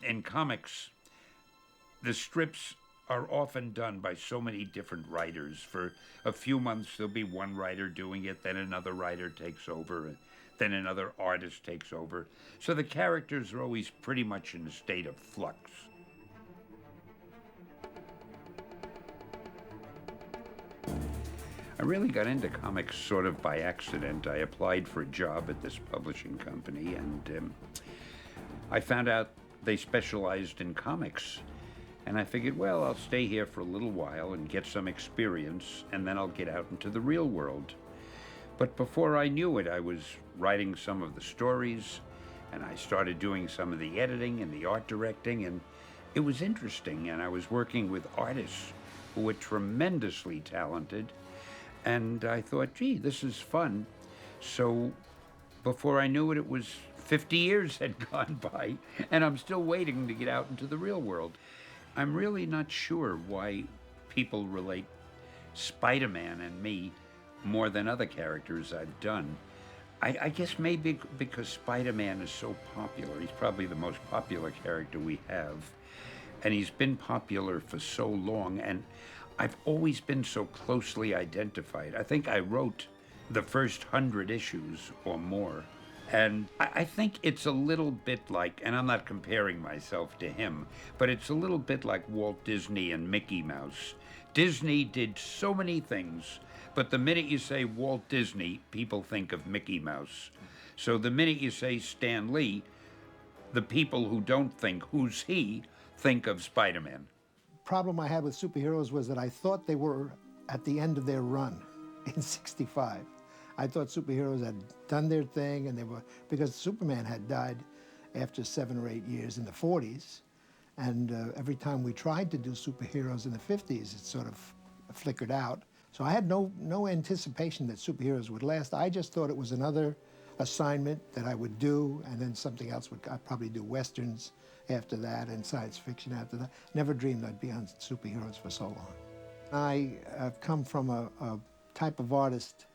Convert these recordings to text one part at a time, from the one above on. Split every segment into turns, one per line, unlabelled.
In comics, the strips are often done by so many different writers. For a few months, there'll be one writer doing it, then another writer takes over, then another artist takes over. So the characters are always pretty much in a state of flux. I really got into comics sort of by accident. I applied for a job at this publishing company, and I found out they specialized in comics. And I figured, well, I'll stay here for a little while and get some experience, and then I'll get out into the real world. But before I knew it, I was writing some of the stories, and I started doing some of the editing and the art directing, and it was interesting. And I was working with artists who were tremendously talented, and I thought, gee, this is fun. So before I knew it, it was 50 years had gone by, and I'm still waiting to get out into the real world. I'm really not sure why people relate Spider-Man and me more than other characters I've done. I guess maybe because Spider-Man is so popular. He's probably the most popular character we have. And he's been popular for so long, and I've always been so closely identified. I think I wrote the first 100 issues or more. And I think it's a little bit like, and I'm not comparing myself to him, but it's a little bit like Walt Disney and Mickey Mouse. Disney did so many things, but the minute you say Walt Disney, people think of Mickey Mouse. So the minute you say Stan Lee, the people who don't think, who's he, think of Spider-Man.
Problem I had with superheroes was that I thought they were at the end of their run in '65. I thought superheroes had done their thing, and they were, because Superman had died after 7 or 8 years in the '40s, and every time we tried to do superheroes in the '50s, it sort of flickered out. So I had no anticipation that superheroes would last. I just thought it was another assignment that I would do, and then something else I'd probably do Westerns after that and science fiction after that. Never dreamed I'd be on superheroes for so long. I have come from a type of artist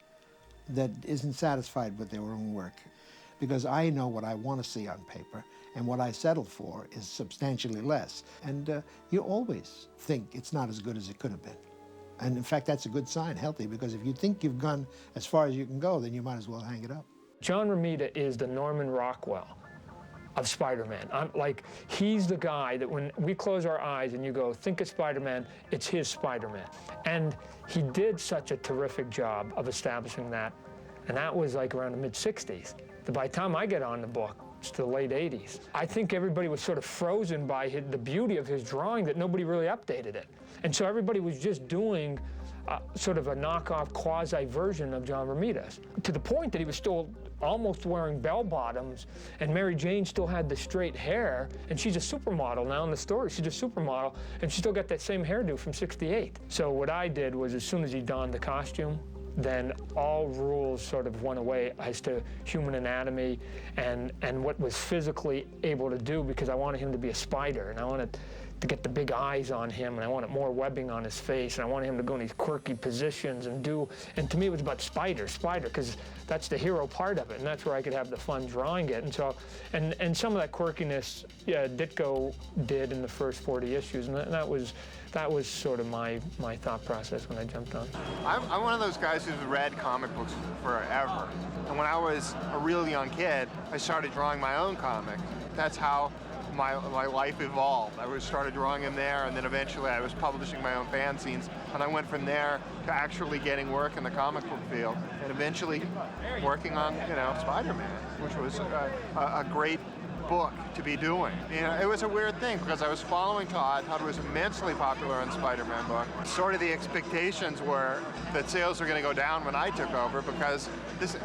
that isn't satisfied with their own work, because I know what I want to see on paper, and what I settle for is substantially less. And you always think it's not as good as it could have been. And in fact, that's a good sign, healthy, because if you think you've gone as far as you can go, then you might as well hang it up.
John Romita is the Norman Rockwell of Spider-Man. He's the guy that when we close our eyes and you go, think of Spider-Man, it's his Spider-Man. And he did such a terrific job of establishing that. And that was like around the mid-'60s. By the time I get on the book, it's the late '80s. I think everybody was sort of frozen by the beauty of his drawing, that nobody really updated it. And so everybody was just doing sort of a knockoff quasi-version of John Romita's, to the point that he was still almost wearing bell-bottoms, and Mary Jane still had the straight hair, and she's a supermodel now in the story. She's a supermodel, and she still got that same hairdo from '68. So what I did was, as soon as he donned the costume, then all rules sort of went away as to human anatomy and what was physically able to do, because I wanted him to be a spider, and I wanted to get the big eyes on him, and I wanted more webbing on his face, and I wanted him to go in these quirky positions and to me it was about spider, because that's the hero part of it, and that's where I could have the fun drawing it. And so, and some of that quirkiness, yeah, Ditko did in the first 40 issues, and that was sort of my thought process when I jumped on.
I'm one of those guys who's read comic books forever, and when I was a real young kid, I started drawing my own comics. That's how my life evolved. I started drawing them there, and then eventually I was publishing my own fanzines, and I went from there to actually getting work in the comic book field, and eventually working on, Spider-Man, which was a great book to be doing. It was a weird thing, because I was following Todd. Todd was immensely popular on the Spider-Man book. Sort of the expectations were that sales were going to go down when I took over, because this,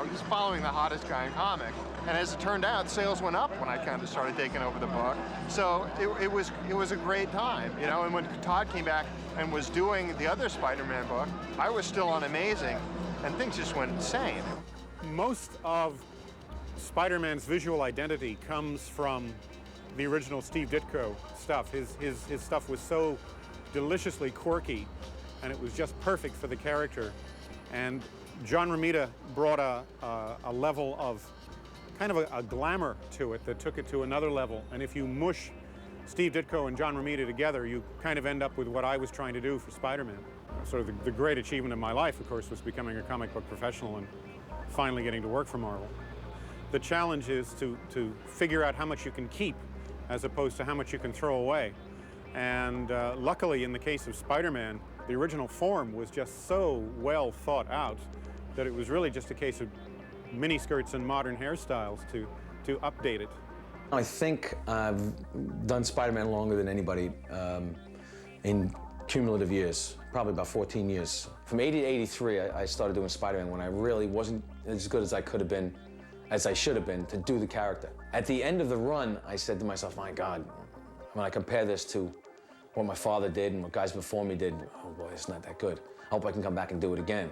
he's following the hottest guy in comics. And as it turned out, sales went up when I kind of started taking over the book. So it was a great time, And when Todd came back and was doing the other Spider-Man book, I was still on Amazing, and things just went insane.
Most of Spider-Man's visual identity comes from the original Steve Ditko stuff. His stuff was so deliciously quirky, and it was just perfect for the character. And John Romita brought a level of kind of a glamour to it that took it to another level. And if you mush Steve Ditko and John Romita together, you kind of end up with what I was trying to do for Spider-Man. Sort of the great achievement of my life, of course, was becoming a comic book professional and finally getting to work for Marvel. The challenge is to figure out how much you can keep as opposed to how much you can throw away. And luckily, in the case of Spider-Man, the original form was just so well thought out that it was really just a case of miniskirts and modern hairstyles to update it.
I think I've done Spider-Man longer than anybody in cumulative years, probably about 14 years. From 80 to 83, I started doing Spider-Man when I really wasn't as good as I could have been, as I should have been, to do the character. At the end of the run, I said to myself, my God, when I compare this to what my father did and what guys before me did, oh boy, it's not that good. I hope I can come back and do it again.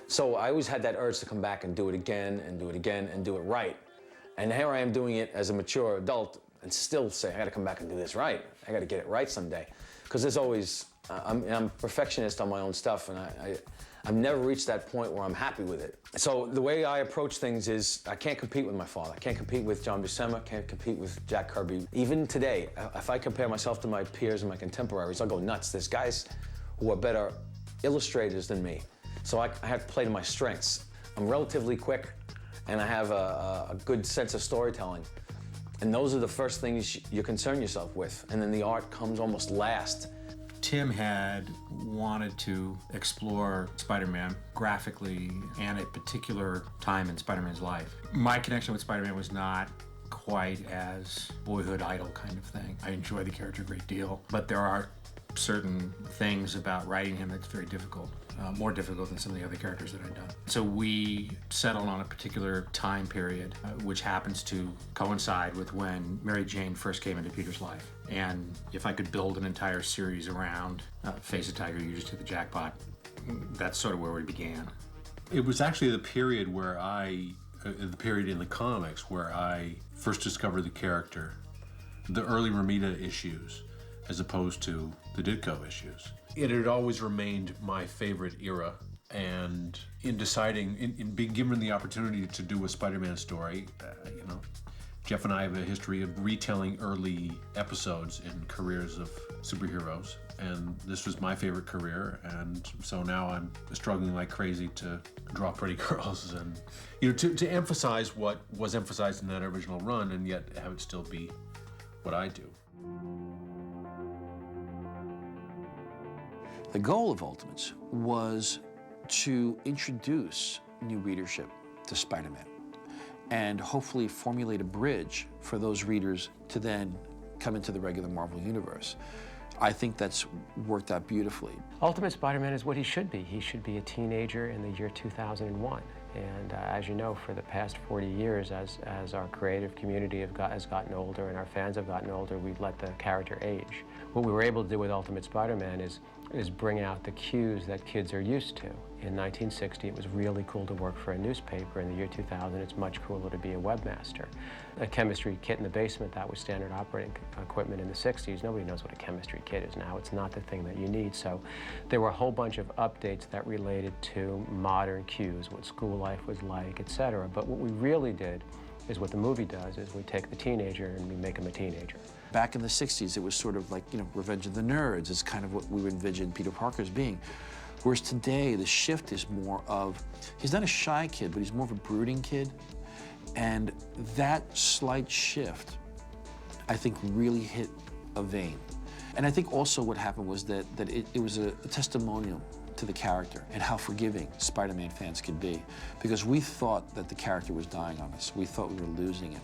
So I always had that urge to come back and do it again and do it again and do it right. And here I am doing it as a mature adult and still say, I gotta come back and do this right. I gotta get it right someday. Because there's always, I'm a perfectionist on my own stuff, and I've never reached that point where I'm happy with it. So the way I approach things is, I can't compete with my father. I can't compete with John Buscema, can't compete with Jack Kirby. Even today, if I compare myself to my peers and my contemporaries, I'll go nuts. There's guys who are better illustrators than me. So I have to play to my strengths. I'm relatively quick, and I have a good sense of storytelling. And those are the first things you concern yourself with. And then the art comes almost last.
Tim had wanted to explore Spider-Man graphically and a particular time in Spider-Man's life. My connection with Spider-Man was not quite as boyhood idol kind of thing. I enjoy the character a great deal, but there are certain things about writing him that's very difficult, more difficult than some of the other characters that I've done. So we settled on a particular time period, which happens to coincide with when Mary Jane first came into Peter's life. And if I could build an entire series around Face a Tiger, You Just Hit the Jackpot, that's sort of where we began.
It was actually the period where the period in the comics where I first discovered the character, the early Romita issues, as opposed to the Ditko issues. It had always remained my favorite era, and in deciding, in being given the opportunity to do a Spider-Man story, Jeff and I have a history of retelling early episodes in careers of superheroes, and this was my favorite career, and so now I'm struggling like crazy to draw pretty girls and, to emphasize what was emphasized in that original run and yet have it still be what I do.
The goal of Ultimates was to introduce new readership to Spider-Man and hopefully formulate a bridge for those readers to then come into the regular Marvel Universe. I think that's worked out beautifully.
Ultimate Spider-Man is what he should be. He should be a teenager in the year 2001. And as you know, for the past 40 years, as our creative community has gotten older and our fans have gotten older, we've let the character age. What we were able to do with Ultimate Spider-Man is bring out the cues that kids are used to. In 1960, it was really cool to work for a newspaper. In the year 2000, it's much cooler to be a webmaster. A chemistry kit in the basement, that was standard operating equipment in the 60s. Nobody knows what a chemistry kit is now. It's not the thing that you need. So there were a whole bunch of updates that related to modern cues, what school life was like, etc. But what we really did is what the movie does, is we take the teenager and we make him a teenager.
Back in the 60s, it was sort of like, Revenge of the Nerds is kind of what we would envision Peter Parker's being. Whereas today, the shift is more of, he's not a shy kid, but he's more of a brooding kid. And that slight shift, I think, really hit a vein. And I think also what happened was that it was a testimonial to the character and how forgiving Spider-Man fans could be. Because we thought that the character was dying on us. We thought we were losing him.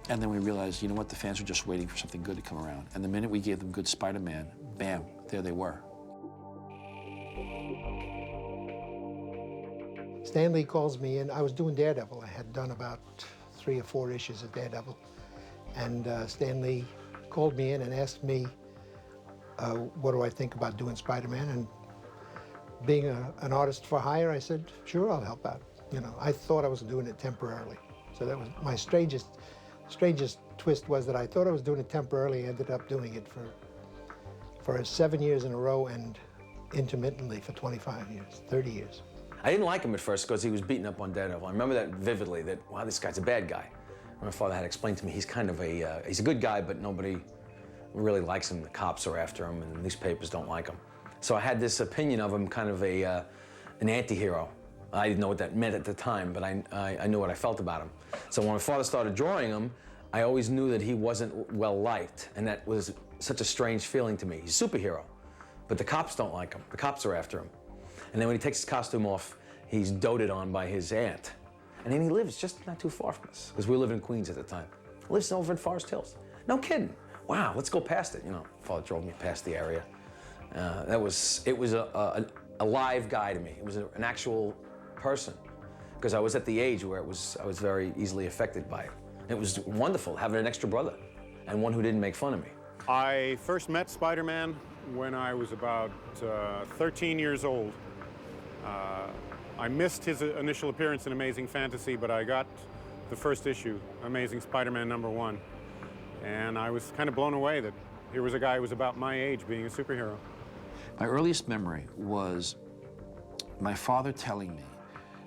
And then we realized, you know what, the fans were just waiting for something good to come around. And the minute we gave them good Spider-Man, bam, there they were.
Stan Lee calls me in. I was doing Daredevil. I had done about 3 or 4 issues of Daredevil. And Stan Lee called me in and asked me, what do I think about doing Spider-Man? And being an artist for hire, I said, sure, I'll help out. I thought I was doing it temporarily. So that was my strangest twist, was that I thought I was doing it temporarily, ended up doing it for 7 years in a row and intermittently for 25 years, 30 years.
I didn't like him at first because he was beaten up on Daredevil. I remember that vividly, that, wow, this guy's a bad guy. My father had explained to me he's kind of he's a good guy, but nobody really likes him. The cops are after him, and the newspapers don't like him. So I had this opinion of him, kind of an anti-hero. I didn't know what that meant at the time, but I knew what I felt about him. So when my father started drawing him, I always knew that he wasn't well-liked, and that was such a strange feeling to me. He's a superhero, but the cops don't like him. The cops are after him. And then when he takes his costume off, he's doted on by his aunt. And then he lives just not too far from us, because we lived in Queens at the time. He lives over in Forest Hills. No kidding. Wow, let's go past it. You know, father drove me past the area. It was a live guy to me. It was an actual person, because I was at the age where I was very easily affected by it. It was wonderful having an extra brother and one who didn't make fun of me.
I first met Spider-Man when I was about 13 years old. I missed his initial appearance in Amazing Fantasy, but I got the first issue, Amazing Spider-Man #1. And I was kind of blown away that here was a guy who was about my age being a superhero.
My earliest memory was my father telling me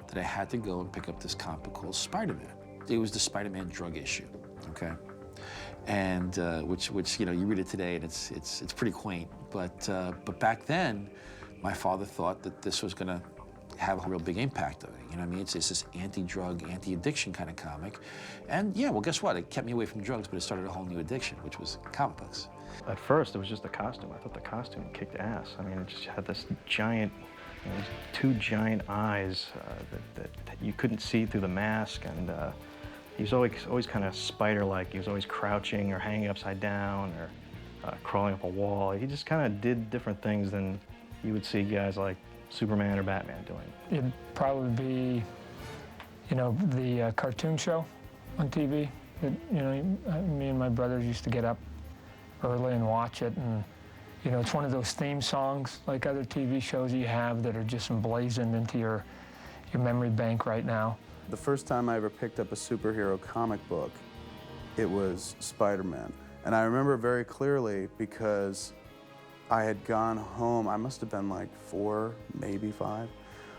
that I had to go and pick up this comic book called Spider-Man. It was the Spider-Man drug issue, okay? And which you know, you read it today and it's pretty quaint. But back then, my father thought that this was gonna have a real big impact on it. You know what I mean? It's this anti-drug, anti-addiction kind of comic. And yeah, well, guess what? It kept me away from drugs, but it started a whole new addiction, which was comic books.
At first, it was just the costume. I thought the costume kicked ass. I mean, it just had this giant, you know, these two giant eyes that you couldn't see through the mask, and he was always kind of spider-like. He was always crouching or hanging upside down or crawling up a wall. He just kind of did different things than you would see guys like Superman or Batman doing.
It'd probably be, you know, the cartoon show on TV. You know, me and my brothers used to get up early and watch it, and you know, it's one of those theme songs like other TV shows you have that are just emblazoned into your memory bank right now.
The first time I ever picked up a superhero comic book, it was Spider-Man. And I remember very clearly because I had gone home, I must have been like 4, maybe 5.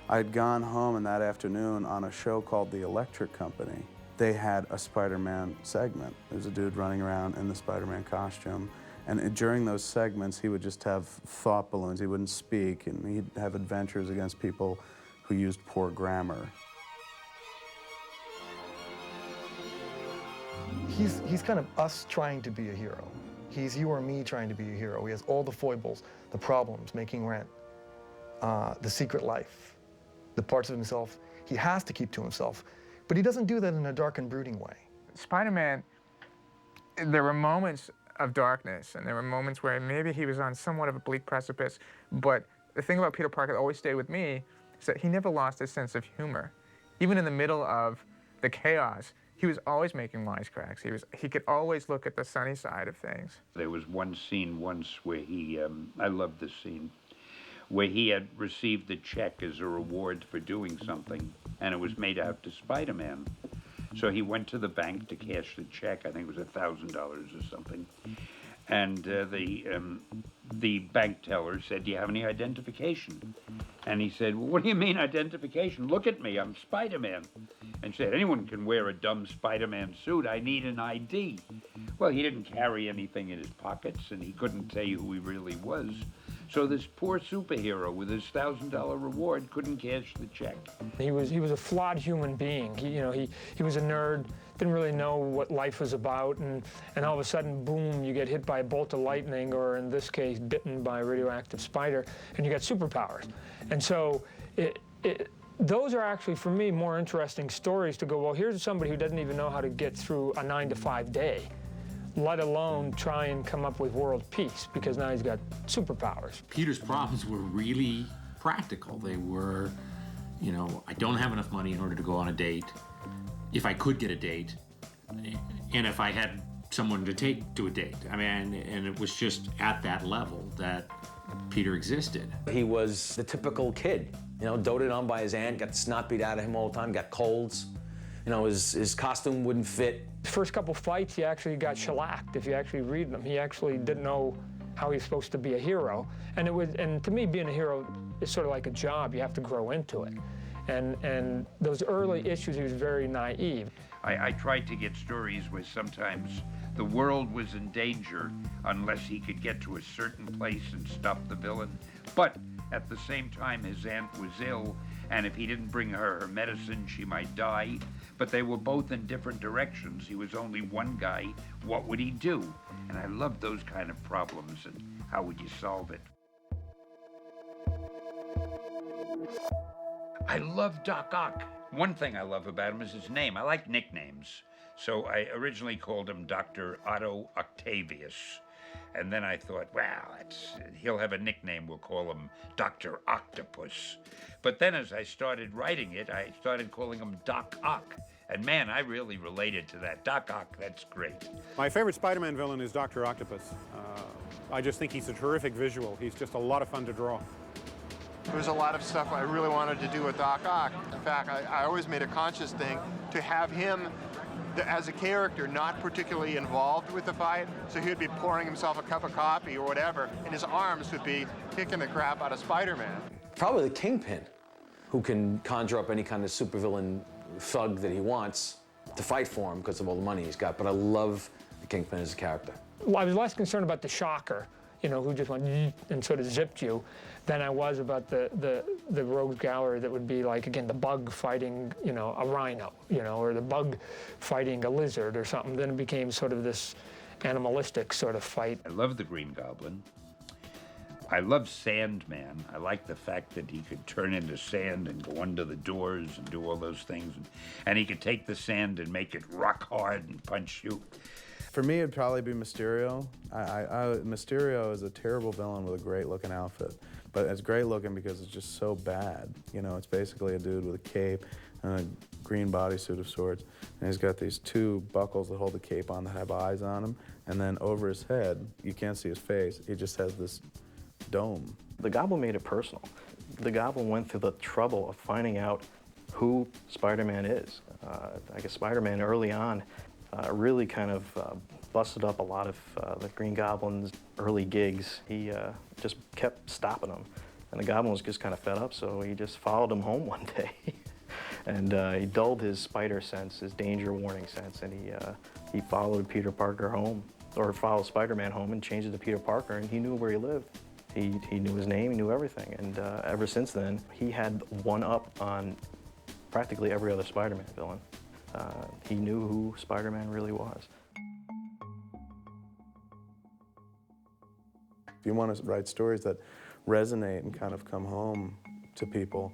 I had gone home and that afternoon on a show called The Electric Company. They had a Spider-Man segment. There's a dude running around in the Spider-Man costume. And during those segments, he would just have thought balloons. He wouldn't speak, and he'd have adventures against people who used poor grammar.
He's kind of us trying to be a hero. He's you or me trying to be a hero. He has all the foibles, the problems, making rent, the secret life, the parts of himself he has to keep to himself. But he doesn't do that in a dark and brooding way.
Spider-Man, there were moments of darkness, and there were moments where maybe he was on somewhat of a bleak precipice, but the thing about Peter Parker that always stayed with me is that he never lost his sense of humor. Even in the middle of the chaos, he was always making wisecracks. He could always look at the sunny side of things.
There was one scene once where he, I love this scene, where he had received the check as a reward for doing something, and it was made out to Spider-Man. So he went to the bank to cash the check. I think it was $1,000 or something. And the bank teller said, "Do you have any identification?" And he said, "Well, what do you mean identification? Look at me, I'm Spider-Man." And she said, "Anyone can wear a dumb Spider-Man suit. I need an ID." Well, he didn't carry anything in his pockets, and he couldn't tell you who he really was. So this poor superhero with his $1,000 reward couldn't cash the check.
He was a flawed human being. He was a nerd, didn't really know what life was about, and all of a sudden, boom, you get hit by a bolt of lightning, or in this case, bitten by a radioactive spider, and you get superpowers. And so those are actually, for me, more interesting stories to go, well, here's somebody who doesn't even know how to get through a 9-to-5 day, let alone try and come up with world peace, because now he's got superpowers.
Peter's problems were really practical. They were, you know, I don't have enough money in order to go on a date. If I could get a date, and if I had someone to take to a date. I mean, and it was just at that level that Peter existed.
He was the typical kid, you know, doted on by his aunt, got the snot beat out of him all the time, got colds. You know, his costume wouldn't fit.
The first couple fights, he actually got shellacked. If you actually read them, he actually didn't know how he's supposed to be a hero. And to me, being a hero is sort of like a job. You have to grow into it. And those early issues, he was very naive.
I tried to get stories where sometimes the world was in danger unless he could get to a certain place and stop the villain. But at the same time, his aunt was ill, and if he didn't bring her her medicine, she might die. But they were both in different directions. He was only one guy. What would he do? And I loved those kind of problems, and how would you solve it? I love Doc Ock. One thing I love about him is his name. I like nicknames. So I originally called him Dr. Otto Octavius. And then I thought, well, he'll have a nickname. We'll call him Dr. Octopus. But then as I started writing it, I started calling him Doc Ock. And man, I really related to that. Doc Ock, that's great.
My favorite Spider-Man villain is Dr. Octopus. I just think he's a terrific visual. He's just a lot of fun to draw.
There was a lot of stuff I really wanted to do with Doc Ock. In fact, I always made a conscious thing to have him, as a character, not particularly involved with the fight. So he would be pouring himself a cup of coffee or whatever, and his arms would be kicking the crap out of Spider-Man.
Probably the Kingpin, who can conjure up any kind of supervillain thug that he wants to fight for him because of all the money he's got. But I love the Kingpin as a character.
Well, I was less concerned about the Shocker, you know, who just went and sort of zipped you, than I was about the rogue gallery that would be like, again, the bug fighting, you know, a rhino, you know, or the bug fighting a lizard or something. Then it became sort of this animalistic sort of fight.
I love the Green Goblin. I love Sandman. I like the fact that he could turn into sand and go under the doors and do all those things. And he could take the sand and make it rock hard and punch you.
For me, it'd probably be Mysterio. Mysterio is a terrible villain with a great-looking outfit. But it's great-looking because it's just so bad. You know, it's basically a dude with a cape and a green bodysuit of sorts. And he's got these two buckles that hold the cape on that have eyes on him. And then over his head, you can't see his face, he just has this dome.
The Goblin made it personal. The Goblin went through the trouble of finding out who Spider-Man is. I guess Spider-Man early on really kind of busted up a lot of the Green Goblin's early gigs. He just kept stopping them. And the Goblin was just kind of fed up, so he just followed him home one day. And he dulled his spider sense, his danger warning sense, and he followed Peter Parker home, or followed Spider-Man home and changed it to Peter Parker, and he knew where he lived. He knew his name, he knew everything, and ever since then, he had one up on practically every other Spider-Man villain. He knew who Spider-Man really was.
If you want to write stories that resonate and kind of come home to people,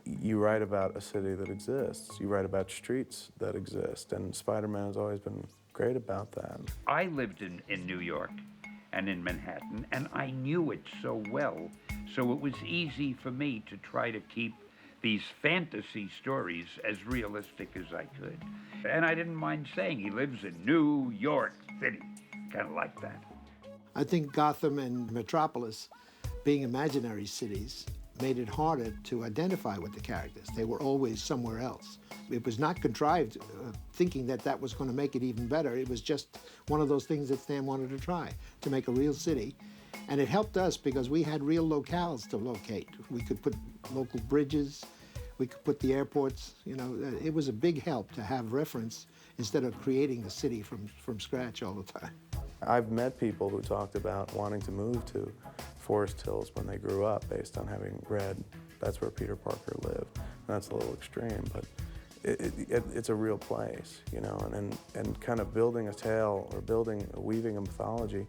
you write about a city that exists. You write about streets that exist, and Spider-Man has always been great about that.
I lived in New York and in Manhattan, and I knew it so well, so it was easy for me to try to keep these fantasy stories as realistic as I could. And I didn't mind saying he lives in New York City, kind of like that.
I think Gotham and Metropolis, being imaginary cities, made it harder to identify with the characters. They were always somewhere else. It was not contrived thinking that that was going to make it even better. It was just one of those things that Stan wanted to try, to make a real city. And it helped us because we had real locales to locate. We could put local bridges, we could put the airports, you know. It was a big help to have reference instead of creating the city from scratch all the time.
I've met people who talked about wanting to move to Forest Hills when they grew up based on having read that's where Peter Parker lived. And that's a little extreme, but it's a real place, you know, and kind of building a tale or weaving a mythology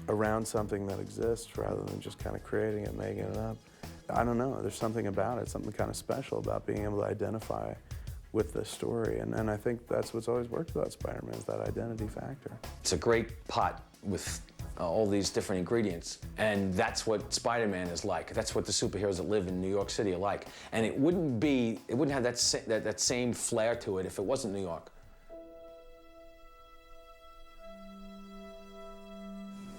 around something that exists rather than just kind of creating it, making it up. I don't know, there's something about it, something kind of special about being able to identify with this story, and I think that's what's always worked about Spider-Man, is that identity factor.
It's a great pot with all these different ingredients, and that's what Spider-Man is like. That's what the superheroes that live in New York City are like. And it wouldn't have that same flair to it if it wasn't New York.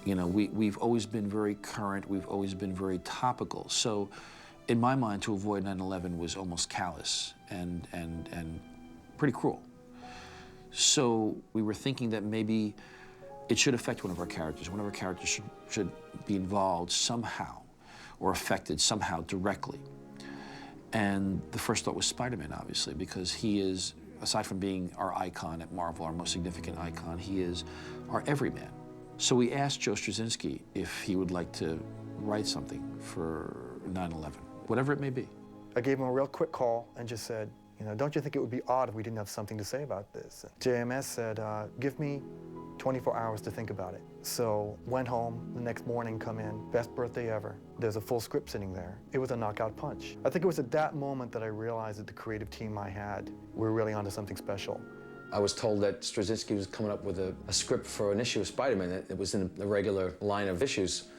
You know, we've always been very current, we've always been very topical. So in my mind, to avoid 9/11 was almost callous and pretty cruel. So we were thinking that maybe it should affect one of our characters. One of our characters should be involved somehow or affected somehow directly. And the first thought was Spider-Man, obviously, because he is Aside from being our icon at Marvel, our most significant icon, he is our everyman. So we asked Joe Straczynski if he would like to write something for 9/11, whatever it may be.
I gave him a real quick call and just said, you know, don't you think it would be odd if we didn't have something to say about this? JMS said, give me 24 hours to think about it. So went home, the next morning come in, best birthday ever. There's a full script sitting there. It was a knockout punch. I think it was at that moment that I realized that the creative team I had, were really onto something special.
I was told that Straczynski was coming up with a script for an issue of Spider-Man that was in the regular line of issues.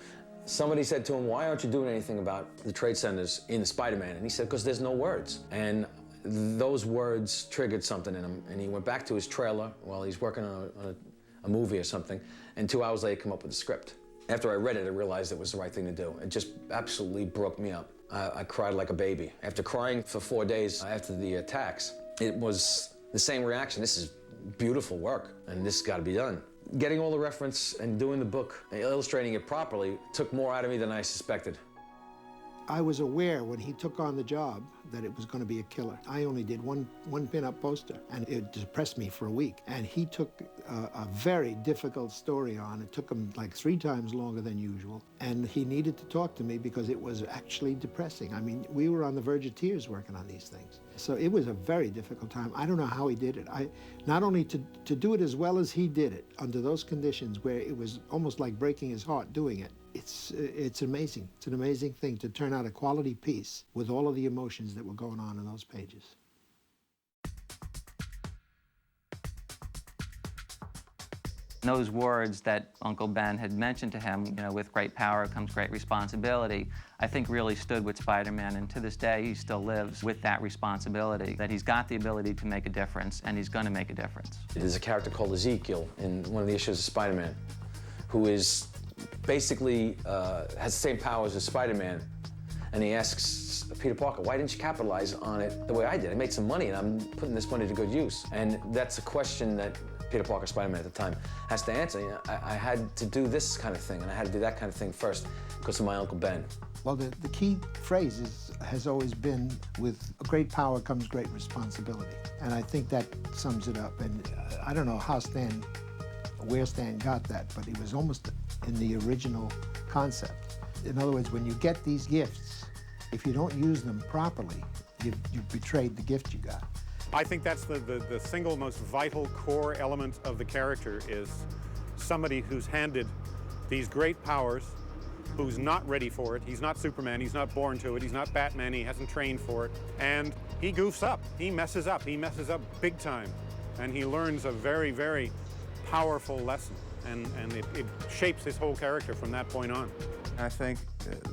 Somebody said to him, why aren't you doing anything about the trade centers in Spider-Man? And he said, because there's no words. And those words triggered something in him. And he went back to his trailer while he's working on a movie or something. And 2 hours later, he came up with a script. After I read it, I realized it was the right thing to do. It just absolutely broke me up. I cried like a baby. After crying for 4 days after the attacks, it was the same reaction. This is beautiful work, and this has got to be done. Getting all the reference and doing the book, and illustrating it properly, took more out of me than I suspected.
I was aware when he took on the job that it was going to be a killer. I only did one pin-up poster, and it depressed me for a week. And he took a very difficult story on. It took him like 3 times longer than usual. And he needed to talk to me because it was actually depressing. I mean, we were on the verge of tears working on these things. So it was a very difficult time. I don't know how he did it. Not only to do it as well as he did it under those conditions where it was almost like breaking his heart doing it. It's amazing. It's an amazing thing to turn out a quality piece with all of the emotions that were going on in those pages.
Those words that Uncle Ben had mentioned to him, you know, with great power comes great responsibility, I think really stood with Spider-Man, and to this day he still lives with that responsibility, that he's got the ability to make a difference, and he's going to make a difference.
There's a character called Ezekiel in one of the issues of Spider-Man who is basically has the same powers as Spider-Man, and he asks Peter Parker, why didn't you capitalize on it the way I did? I made some money and I'm putting this money to good use. And that's a question that Peter Parker, Spider-Man at the time, has to answer. You know, I had to do this kind of thing and I had to do that kind of thing first because of my Uncle Ben.
Well, the key phrase has always been, with great power comes great responsibility. And I think that sums it up. And I don't know where Stan got that, but it was almost in the original concept. In other words, when you get these gifts, if you don't use them properly, you've betrayed the gift you got.
I think that's the single most vital core element of the character, is somebody who's handed these great powers, who's not ready for it. He's not Superman, he's not born to it, he's not Batman, he hasn't trained for it. And he goofs up, he messes up big time. And he learns a very, very powerful lesson. And it shapes his whole character from that point on.
I think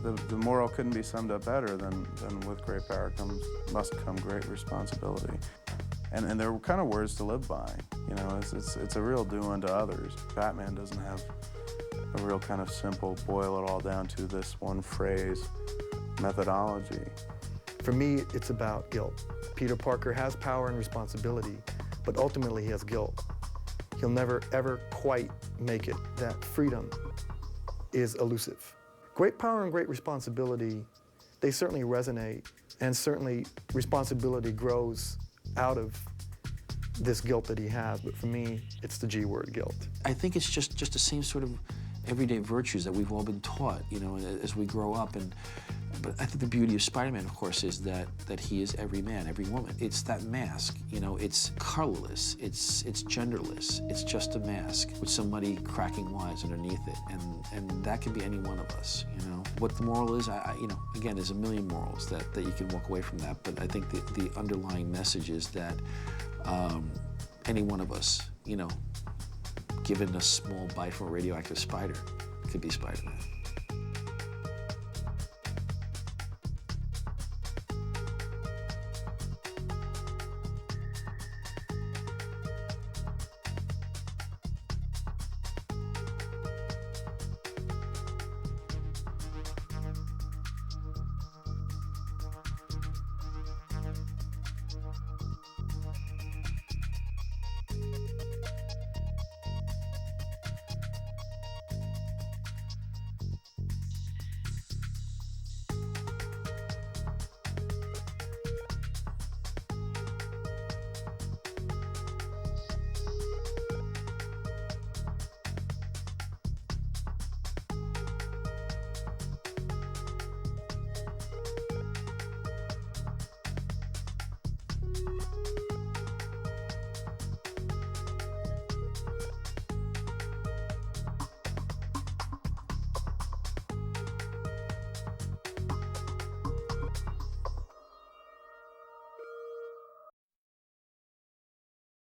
the moral couldn't be summed up better than with great power must come great responsibility. And they're kind of words to live by. You know, it's a real do unto others. Batman doesn't have a real kind of simple, boil it all down to this one phrase methodology.
For me, it's about guilt. Peter Parker has power and responsibility, but ultimately he has guilt. He'll never, ever quite make it. That freedom is elusive. Great power and great responsibility, they certainly resonate, and certainly responsibility grows out of this guilt that he has, but for me, it's the G word, guilt.
I think it's just the same sort of everyday virtues that we've all been taught, you know, as we grow up. But I think the beauty of Spider-Man, of course, is that he is every man, every woman. It's that mask, you know, it's colorless, it's genderless. It's just a mask with somebody cracking wise underneath it, and that can be any one of us, you know. What the moral is, you know, again, there's a million morals that you can walk away from that, but I think the underlying message is that any one of us, you know, given a small bite from a radioactive spider, could be Spider-Man.